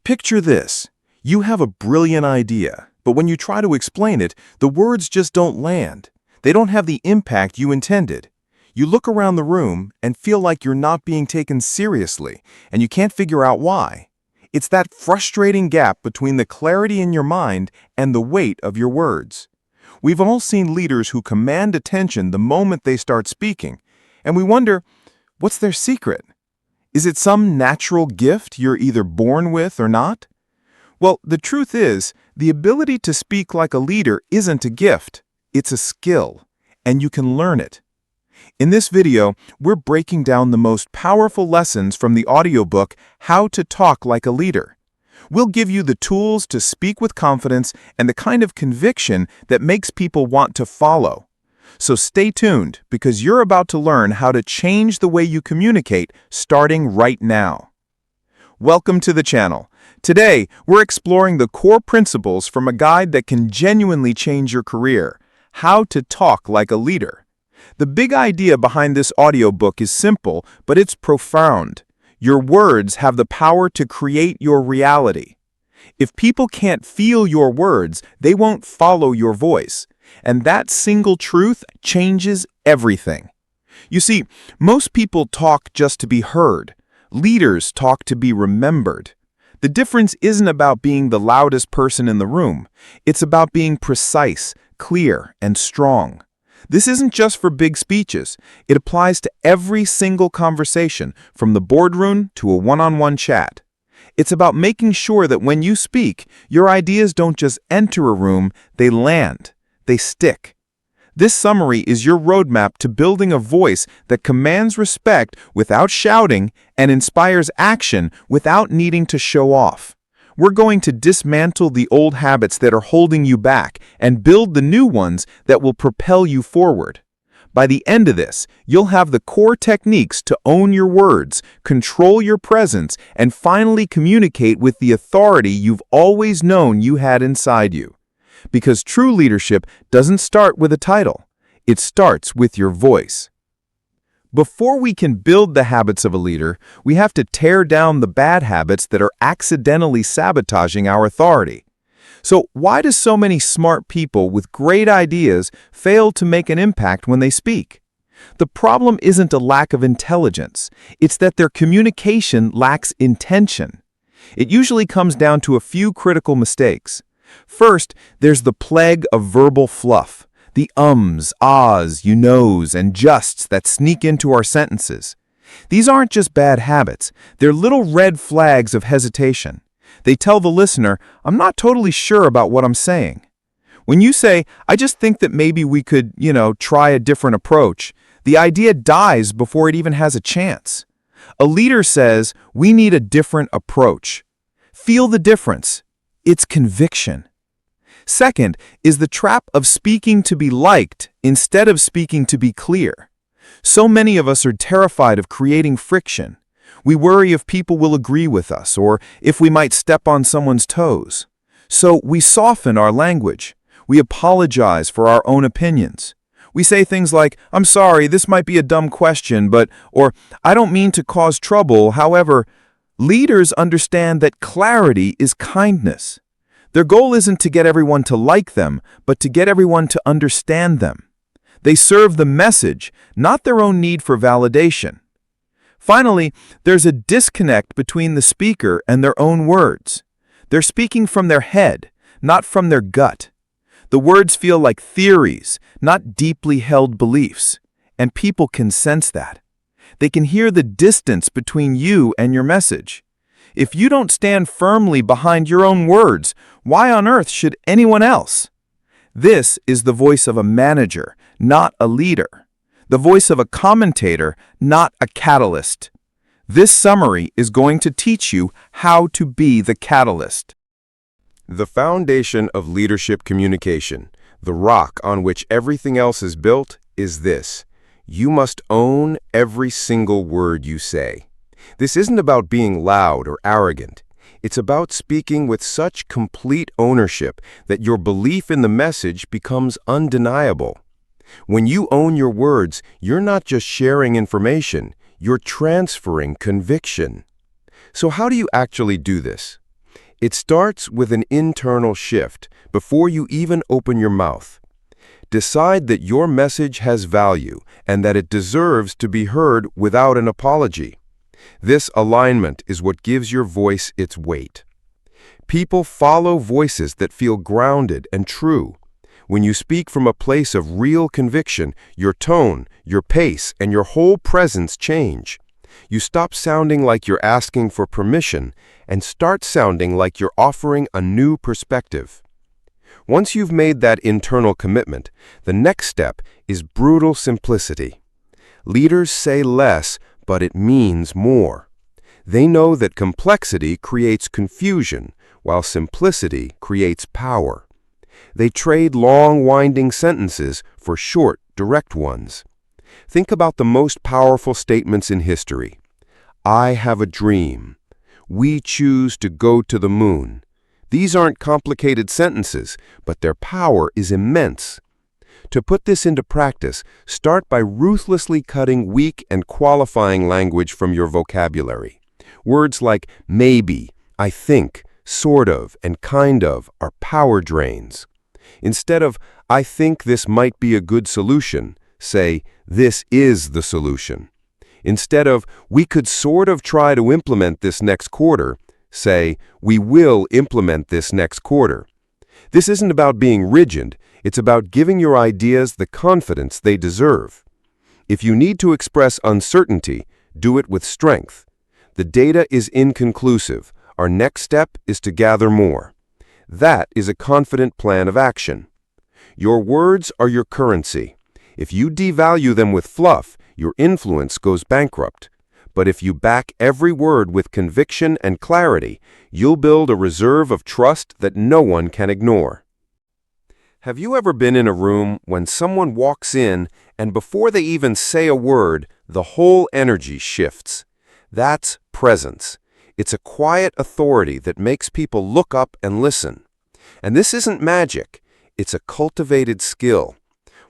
Picture this. You have a brilliant idea, but when you try to explain it, the words just don't land. They don't have the impact you intended. You look around the room and feel like you're not being taken seriously, and you can't figure out why. It's that frustrating gap between the clarity in your mind and the weight of your words. We've all seen leaders who command attention the moment they start speaking, and we wonder, what's their secret? Is it some natural gift you're either born with or not? Well, the truth is, the ability to speak like a leader isn't a gift. It's a skill, and you can learn it. In this video, we're breaking down the most powerful lessons from the audiobook, How to Talk Like a Leader. We'll give you the tools to speak with confidence and the kind of conviction that makes people want to follow. So stay tuned, because you're about to learn how to change the way you communicate starting right now. Welcome to the channel. Today, we're exploring the core principles from a guide that can genuinely change your career, How to Talk Like a Leader. The big idea behind this audiobook is simple, but it's profound. Your words have the power to create your reality. If people can't feel your words, they won't follow your voice. And that single truth changes everything. You see, most people talk just to be heard. Leaders talk to be remembered. The difference isn't about being the loudest person in the room. It's about being precise, clear, and strong. This isn't just for big speeches. It applies to every single conversation, from the boardroom to a one-on-one chat. It's about making sure that when you speak, your ideas don't just enter a room, they land. They stick. This summary is your roadmap to building a voice that commands respect without shouting and inspires action without needing to show off. We're going to dismantle the old habits that are holding you back and build the new ones that will propel you forward. By the end of this, you'll have the core techniques to own your words, control your presence, and finally communicate with the authority you've always known you had inside you. Because true leadership doesn't start with a title. It starts with your voice. Before we can build the habits of a leader, we have to tear down the bad habits that are accidentally sabotaging our authority. So why do so many smart people with great ideas fail to make an impact when they speak? The problem isn't a lack of intelligence. It's that their communication lacks intention. It usually comes down to a few critical mistakes. First, there's the plague of verbal fluff. The ums, ahs, you knows, and justs that sneak into our sentences. These aren't just bad habits. They're little red flags of hesitation. They tell the listener, I'm not totally sure about what I'm saying. When you say, I just think that maybe we could, try a different approach, the idea dies before it even has a chance. A leader says, we need a different approach. Feel the difference. It's conviction. Second is the trap of speaking to be liked instead of speaking to be clear. So many of us are terrified of creating friction. We worry if people will agree with us or if we might step on someone's toes. So we soften our language. We apologize for our own opinions. We say things like, I'm sorry, this might be a dumb question, or I don't mean to cause trouble. However, leaders understand that clarity is kindness. Their goal isn't to get everyone to like them, but to get everyone to understand them. They serve the message, not their own need for validation. Finally, there's a disconnect between the speaker and their own words. They're speaking from their head, not from their gut. The words feel like theories, not deeply held beliefs, and people can sense that. They can hear the distance between you and your message. If you don't stand firmly behind your own words, why on earth should anyone else? This is the voice of a manager, not a leader. The voice of a commentator, not a catalyst. This summary is going to teach you how to be the catalyst. The foundation of leadership communication, the rock on which everything else is built, is this. You must own every single word you say. This isn't about being loud or arrogant. It's about speaking with such complete ownership that your belief in the message becomes undeniable. When you own your words, you're not just sharing information, you're transferring conviction. So how do you actually do this? It starts with an internal shift before you even open your mouth. Decide that your message has value and that it deserves to be heard without an apology. This alignment is what gives your voice its weight. People follow voices that feel grounded and true. When you speak from a place of real conviction, your tone, your pace, and your whole presence change. You stop sounding like you're asking for permission and start sounding like you're offering a new perspective. Once you've made that internal commitment, the next step is brutal simplicity. Leaders say less, but it means more. They know that complexity creates confusion, while simplicity creates power. They trade long, winding sentences for short, direct ones. Think about the most powerful statements in history. I have a dream. We choose to go to the moon. These aren't complicated sentences, but their power is immense. To put this into practice, start by ruthlessly cutting weak and qualifying language from your vocabulary. Words like maybe, I think, sort of, and kind of are power drains. Instead of, I think this might be a good solution, say, this is the solution. Instead of, we could sort of try to implement this next quarter, say, we will implement this next quarter. This isn't about being rigid, it's about giving your ideas the confidence they deserve. If you need to express uncertainty, do it with strength. The data is inconclusive. Our next step is to gather more. That is a confident plan of action. Your words are your currency. If you devalue them with fluff, your influence goes bankrupt. But if you back every word with conviction and clarity, you'll build a reserve of trust that no one can ignore. Have you ever been in a room when someone walks in and before they even say a word, the whole energy shifts? That's presence. It's a quiet authority that makes people look up and listen. And this isn't magic. It's a cultivated skill.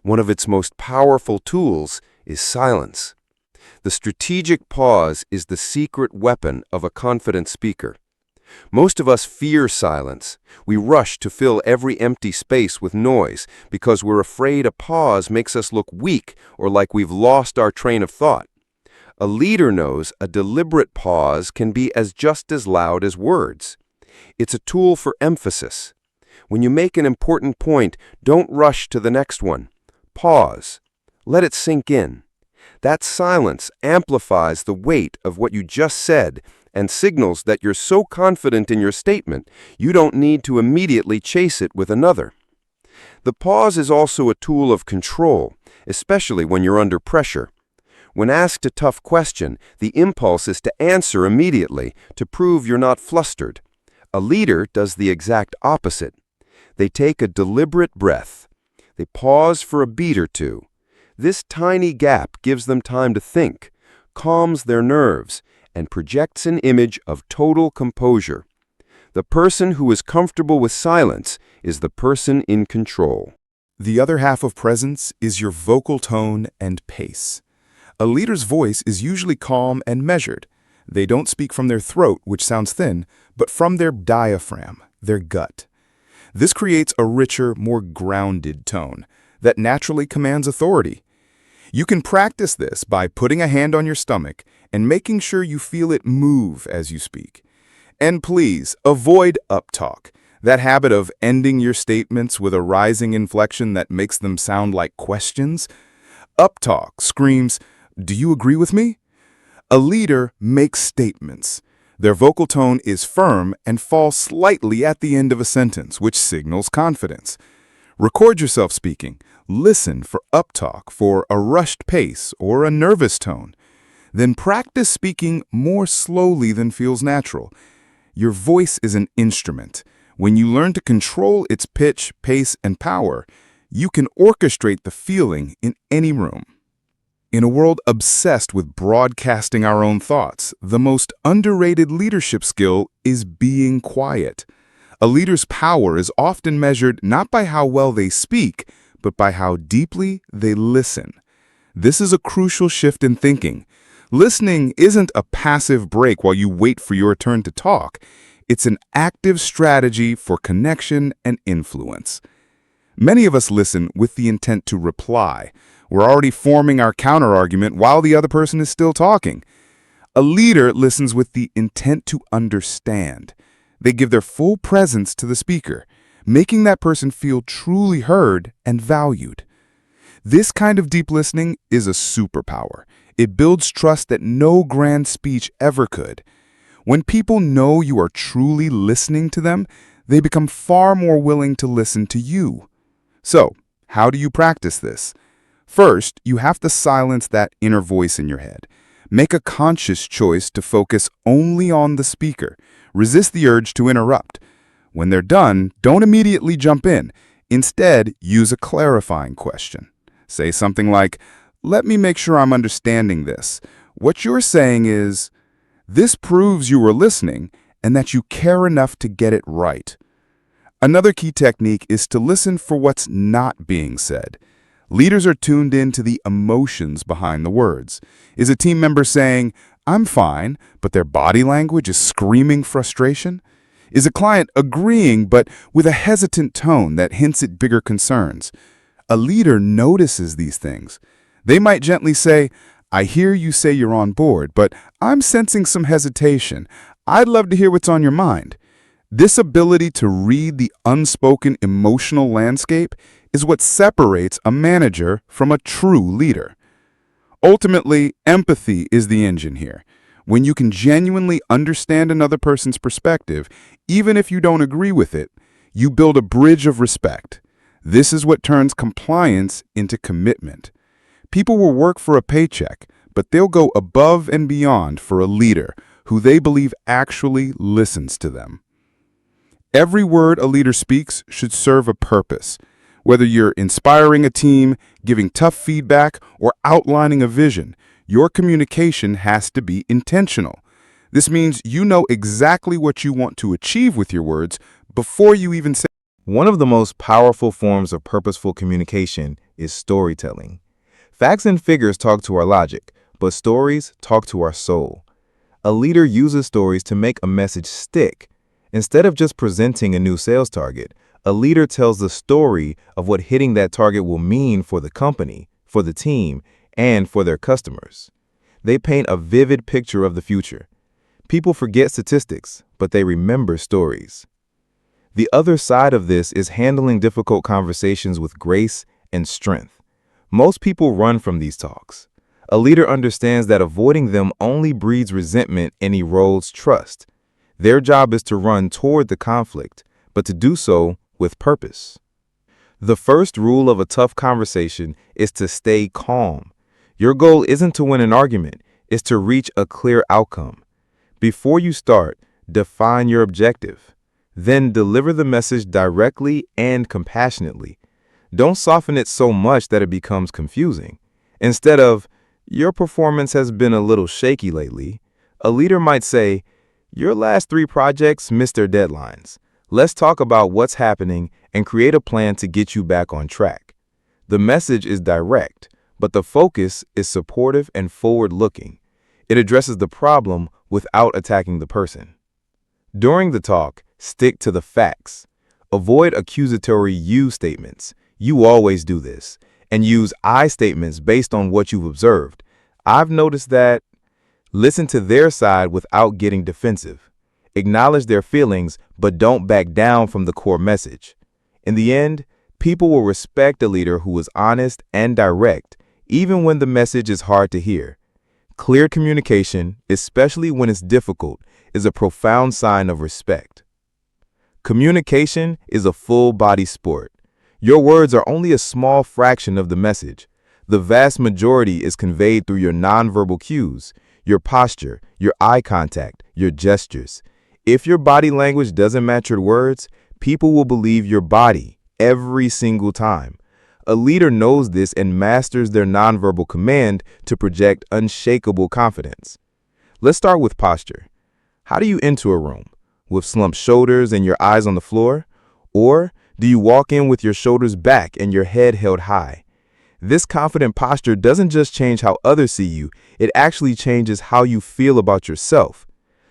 One of its most powerful tools is silence. The strategic pause is the secret weapon of a confident speaker. Most of us fear silence. We rush to fill every empty space with noise because we're afraid a pause makes us look weak or like we've lost our train of thought. A leader knows a deliberate pause can be just as loud as words. It's a tool for emphasis. When you make an important point, don't rush to the next one. Pause. Let it sink in. That silence amplifies the weight of what you just said and signals that you're so confident in your statement, you don't need to immediately chase it with another. The pause is also a tool of control, especially when you're under pressure. When asked a tough question, the impulse is to answer immediately to prove you're not flustered. A leader does the exact opposite. They take a deliberate breath. They pause for a beat or two. This tiny gap gives them time to think, calms their nerves, and projects an image of total composure. The person who is comfortable with silence is the person in control. The other half of presence is your vocal tone and pace. A leader's voice is usually calm and measured. They don't speak from their throat, which sounds thin, but from their diaphragm, their gut. This creates a richer, more grounded tone that naturally commands authority. You can practice this by putting a hand on your stomach and making sure you feel it move as you speak. And please, avoid uptalk, that habit of ending your statements with a rising inflection that makes them sound like questions. Uptalk screams, "Do you agree with me?" A leader makes statements. Their vocal tone is firm and falls slightly at the end of a sentence, which signals confidence. Record yourself speaking. Listen for uptalk, for a rushed pace, or a nervous tone. Then practice speaking more slowly than feels natural. Your voice is an instrument. When you learn to control its pitch, pace, and power, you can orchestrate the feeling in any room. In a world obsessed with broadcasting our own thoughts, the most underrated leadership skill is being quiet. A leader's power is often measured not by how well they speak, but by how deeply they listen. This is a crucial shift in thinking. Listening isn't a passive break while you wait for your turn to talk. It's an active strategy for connection and influence. Many of us listen with the intent to reply. We're already forming our counterargument while the other person is still talking. A leader listens with the intent to understand. They give their full presence to the speaker, making that person feel truly heard and valued. This kind of deep listening is a superpower. It builds trust that no grand speech ever could. When people know you are truly listening to them, they become far more willing to listen to you. So, how do you practice this? First, you have to silence that inner voice in your head. Make a conscious choice to focus only on the speaker. Resist the urge to interrupt. When they're done, don't immediately jump in. Instead, use a clarifying question. Say something like, "Let me make sure I'm understanding this. What you're saying is, this proves you were listening and that you care enough to get it right." Another key technique is to listen for what's not being said. Leaders are tuned in to the emotions behind the words. Is a team member saying, "I'm fine," but their body language is screaming frustration? Is a client agreeing but with a hesitant tone that hints at bigger concerns? A leader notices these things. They might gently say, "I hear you say you're on board, but I'm sensing some hesitation. I'd love to hear what's on your mind." This ability to read the unspoken emotional landscape is what separates a manager from a true leader. Ultimately, empathy is the engine here. When you can genuinely understand another person's perspective, even if you don't agree with it, you build a bridge of respect. This is what turns compliance into commitment. People will work for a paycheck, but they'll go above and beyond for a leader who they believe actually listens to them. Every word a leader speaks should serve a purpose. Whether you're inspiring a team, giving tough feedback, or outlining a vision, your communication has to be intentional. This means you know exactly what you want to achieve with your words before you even say. One of the most powerful forms of purposeful communication is storytelling. Facts and figures talk to our logic, but stories talk to our soul. A leader uses stories to make a message stick. Instead of just presenting a new sales target, a leader tells the story of what hitting that target will mean for the company, for the team, and for their customers. They paint a vivid picture of the future. People forget statistics, but they remember stories. The other side of this is handling difficult conversations with grace and strength. Most people run from these talks. A leader understands that avoiding them only breeds resentment and erodes trust. Their job is to run toward the conflict, but to do so with purpose. The first rule of a tough conversation is to stay calm. Your goal isn't to win an argument, it's to reach a clear outcome. Before you start, define your objective. Then deliver the message directly and compassionately. Don't soften it so much that it becomes confusing. Instead of, "Your performance has been a little shaky lately," a leader might say, "Your last 3 projects missed their deadlines. Let's talk about what's happening and create a plan to get you back on track." The message is direct, but the focus is supportive and forward-looking. It addresses the problem without attacking the person. During the talk, stick to the facts. Avoid accusatory "you" statements. "You always do this." And use "I" statements based on what you've observed. "I've noticed that." Listen to their side without getting defensive. Acknowledge their feelings, but don't back down from the core message. In the end, people will respect a leader who is honest and direct, even when the message is hard to hear. Clear communication, especially when it's difficult, is a profound sign of respect. Communication is a full-body sport. Your words are only a small fraction of the message. The vast majority is conveyed through your nonverbal cues, your posture, your eye contact, your gestures. If your body language doesn't match your words, people will believe your body every single time. A leader knows this and masters their nonverbal command to project unshakable confidence. Let's start with posture. How do you enter a room? With slumped shoulders and your eyes on the floor? Or do you walk in with your shoulders back and your head held high? This confident posture doesn't just change how others see you, it actually changes how you feel about yourself.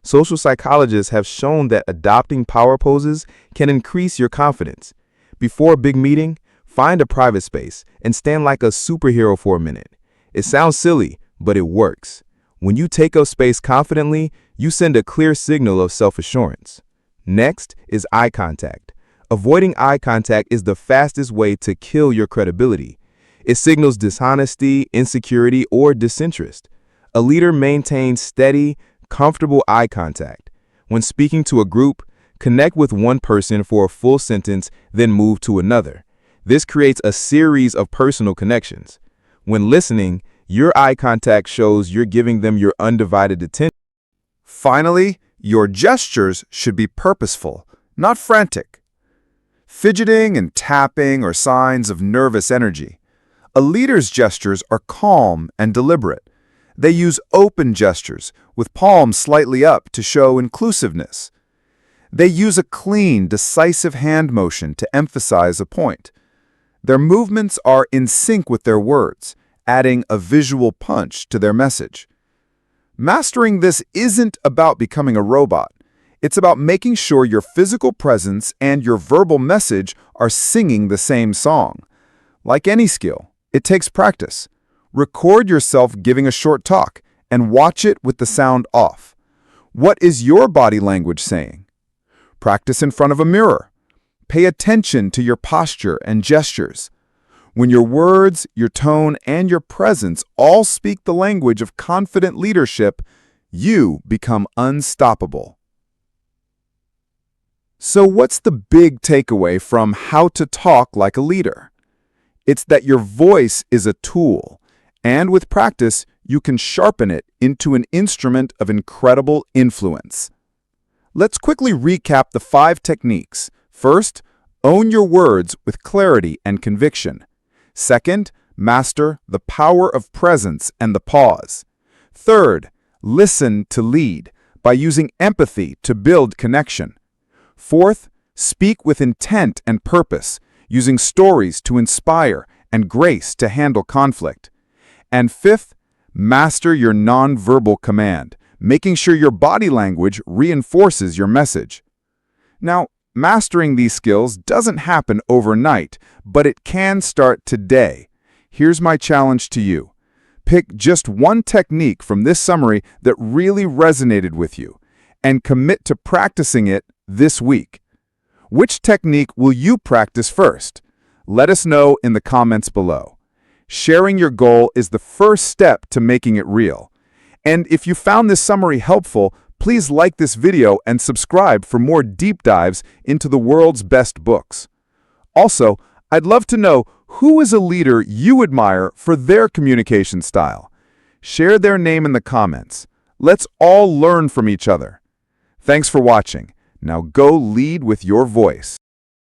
Social psychologists have shown that adopting power poses can increase your confidence. Before a big meeting, find a private space and stand like a superhero for a minute. It sounds silly, but it works. When you take up space confidently, you send a clear signal of self-assurance. Next is eye contact. Avoiding eye contact is the fastest way to kill your credibility. It signals dishonesty, insecurity, or disinterest. A leader maintains steady, comfortable eye contact. When speaking to a group, connect with one person for a full sentence, then move to another. This creates a series of personal connections. When listening, your eye contact shows you're giving them your undivided attention. Finally, your gestures should be purposeful, not frantic. Fidgeting and tapping are signs of nervous energy. A leader's gestures are calm and deliberate. They use open gestures, with palms slightly up to show inclusiveness. They use a clean, decisive hand motion to emphasize a point. Their movements are in sync with their words, adding a visual punch to their message. Mastering this isn't about becoming a robot. It's about making sure your physical presence and your verbal message are singing the same song. Like any skill, it takes practice. Record yourself giving a short talk and watch it with the sound off. What is your body language saying? Practice in front of a mirror. Pay attention to your posture and gestures. When your words, your tone, and your presence all speak the language of confident leadership, you become unstoppable. So what's the big takeaway from How to Talk Like a Leader? It's that your voice is a tool, and with practice, you can sharpen it into an instrument of incredible influence. Let's quickly recap the 5 techniques. First, own your words with clarity and conviction. Second, master the power of presence and the pause. Third, listen to lead by using empathy to build connection. Fourth, speak with intent and purpose, using stories to inspire and grace to handle conflict. And fifth, master your nonverbal command, making sure your body language reinforces your message. Now, mastering these skills doesn't happen overnight, but it can start today. Here's my challenge to you. Pick just one technique from this summary that really resonated with you, and commit to practicing it this week. Which technique will you practice first? Let us know in the comments below. Sharing your goal is the first step to making it real. And if you found this summary helpful, please like this video and subscribe for more deep dives into the world's best books. Also, I'd love to know who is a leader you admire for their communication style. Share their name in the comments. Let's all learn from each other. Thanks for watching. Now go lead with your voice.